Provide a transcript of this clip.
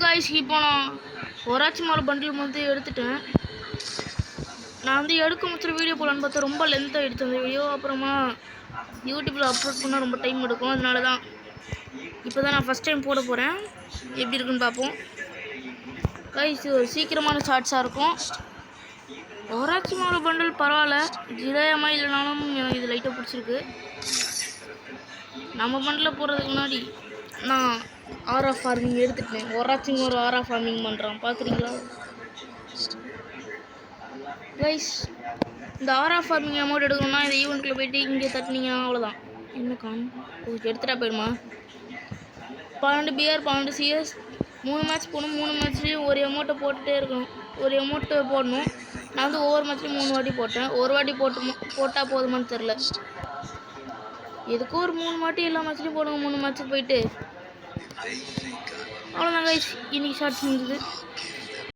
Guys இப்போ நான் ஒராச்சி மாலை பண்டில் வந்து எடுத்துட்டேன். நான் வந்து எடுக்க முடிச்ச வீடியோ போடலான்னு பார்த்தா ரொம்ப லென்த்தாக எடுத்தேன் அந்த வீடியோ. அப்புறமா யூடியூப்பில் அப்லோட் பண்ணால் ரொம்ப டைம் எடுக்கும். அதனால தான் இப்போ தான் நான் ஃபஸ்ட் டைம் போட போகிறேன். எப்படி இருக்குன்னு பார்ப்போம் காய்ஸ். ஒரு சீக்கிரமான ஷார்ட்ஸாக இருக்கும். ஒராச்சி மாலை பண்டில் பரவாயில்ல, ஜிராயமா இல்லைனாலும் எனக்கு இது லைட்டாக பிடிச்சிருக்கு. நம்ம பண்டில் போடுறதுக்கு முன்னாடி நான் ஆரா ஃபார்மிங் எடுத்துட்டேன். ஒராச்சிங்க ஒரு ஆரா ஃபார்மிங் பண்ணுறான், பார்க்குறீங்களா கைஸ்? இந்த ஆரா ஃபார்மிங் அமௌண்ட் எடுக்கணும்னா இந்த ஈவெண்ட்டில் போய்ட்டு இங்கே தட்டினீங்கன்னா அவ்வளோதான். என்ன காணும் எடுத்துட்டா போயிடுமா? 12 பிஆர் 12 சிஎஸ் 3 மேட்ச் போகணும். 3 மேட்ச்லேயும் ஒரு அமௌண்ட்டை போட்டுகிட்டே இருக்கணும். ஒரு அமௌண்ட்டு போடணும். நான் வந்து ஒவ்வொரு மேட்ச்லேயும் 3 வாட்டி போட்டேன். ஒரு வாட்டி போட்டால் போதுமான்னு தெரில. எதுக்கும் ஒரு 3 வாட்டி எல்லா மேட்ச்லேயும் போடுங்க. 3 மேட்ச்சுக்கு போயிட்டு அவ்வளோதான் கைஸ். இன்றைக்கி ஷார்ட்ஸ் முடிஞ்சுது.